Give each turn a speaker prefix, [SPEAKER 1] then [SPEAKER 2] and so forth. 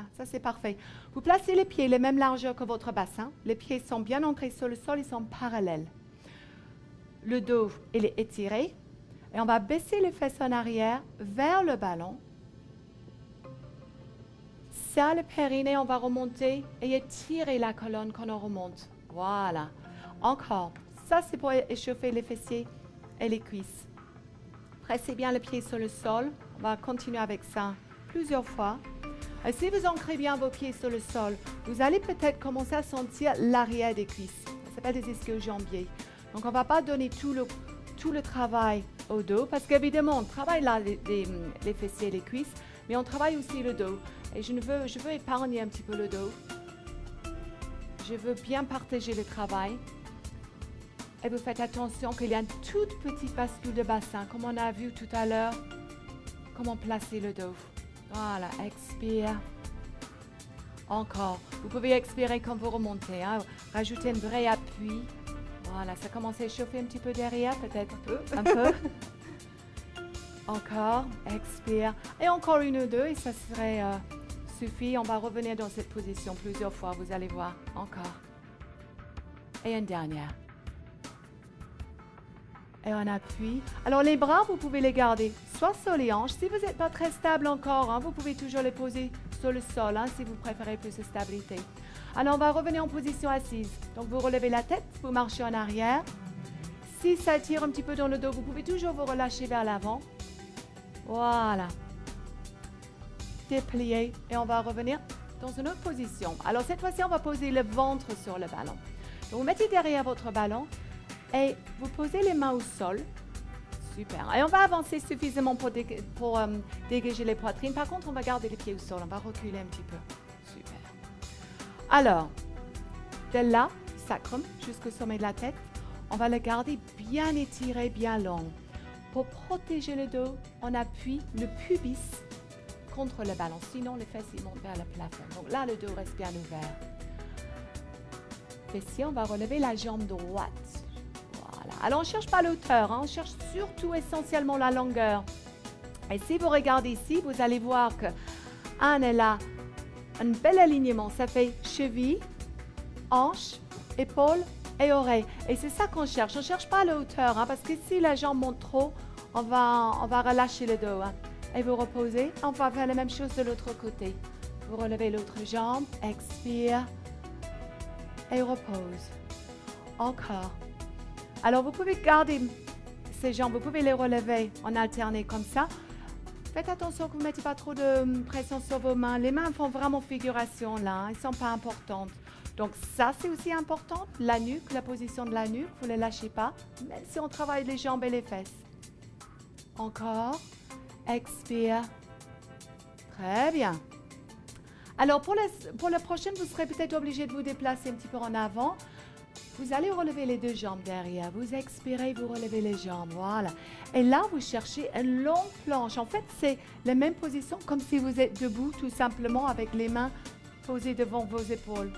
[SPEAKER 1] Voilà, ça c'est parfait. Vous placez les pieds les mêmes largeurs que votre bassin. Les pieds sont bien ancrés sur le sol, ils sont parallèles. Le dos, il est étiré. Et on va baisser les fesses en arrière vers le ballon. Ça, le périnée, on va remonter et étirer la colonne quand on remonte. Voilà. Encore. Ça, c'est pour échauffer les fessiers et les cuisses. Pressez bien le pied sur le sol. On va continuer avec ça plusieurs fois. Et si vous ancrez bien vos pieds sur le sol, vous allez peut-être commencer à sentir l'arrière des cuisses. Ça s'appelle des ischio-jambiers. Donc, on ne va pas donner tout le travail au dos, parce qu'évidemment, on travaille là les fessiers et les cuisses, mais on travaille aussi le dos. Et je veux épargner un petit peu le dos. Je veux bien partager le travail. Et vous faites attention qu'il y a une toute petite bascule de bassin, comme on a vu tout à l'heure. Comment placer le dos. Voilà, expire. Encore. Vous pouvez expirer quand vous remontez. Hein. Rajoutez un vrai appui. Voilà, ça commence à chauffer un petit peu derrière, peut-être un peu. Encore, expire. Et encore une ou deux, et ça serait suffit. On va revenir dans cette position plusieurs fois, vous allez voir. Encore. Et une dernière. Et on appuie. Alors, les bras, vous pouvez les garder soit sur les hanches. Si vous n'êtes pas très stable encore, hein, vous pouvez toujours les poser sur le sol, hein, si vous préférez plus de stabilité. Alors, on va revenir en position assise. Donc, vous relevez la tête, vous marchez en arrière. Si ça tire un petit peu dans le dos, vous pouvez toujours vous relâcher vers l'avant. Voilà. Déplier et on va revenir dans une autre position. Alors, cette fois-ci, on va poser le ventre sur le ballon. Donc, vous mettez derrière votre ballon et vous posez les mains au sol. Super. Et on va avancer suffisamment pour dégager les poitrines. Par contre, on va garder les pieds au sol. On va reculer un petit peu. Super. Alors, de là, sacrum, jusqu'au sommet de la tête, on va le garder bien étiré, bien long. Pour protéger le dos, on appuie le pubis contre le ballon. Sinon, les fesses montent vers le plafond. Donc là, le dos reste bien ouvert. Ici, on va relever la jambe droite. Voilà. Alors, on ne cherche pas l'hauteur, hein, on cherche surtout essentiellement la longueur. Et si vous regardez ici, vous allez voir que Anne, elle a un bel alignement. Ça fait cheville, hanche, épaule et oreille. Et c'est ça qu'on cherche. On ne cherche pas la hauteur, hein, parce que si la jambe monte trop, on va relâcher le dos. Hein. Et vous reposez. On va faire la même chose de l'autre côté. Vous relevez l'autre jambe, expire et repose. Encore. Alors, vous pouvez garder ces jambes, vous pouvez les relever en alterné comme ça. Faites attention que vous ne mettez pas trop de pression sur vos mains. Les mains font vraiment figuration là, elles ne sont pas importantes. Donc ça, c'est aussi important. La nuque, la position de la nuque, vous ne les lâchez pas, même si on travaille les jambes et les fesses. Encore. Expire. Très bien. Alors, pour la prochaine, vous serez peut-être obligé de vous déplacer un petit peu en avant. Vous allez relever les deux jambes derrière. Vous expirez, vous relevez les jambes. Voilà. Et là, vous cherchez une longue planche. En fait, c'est la même position comme si vous êtes debout, tout simplement, avec les mains posées devant vos épaules.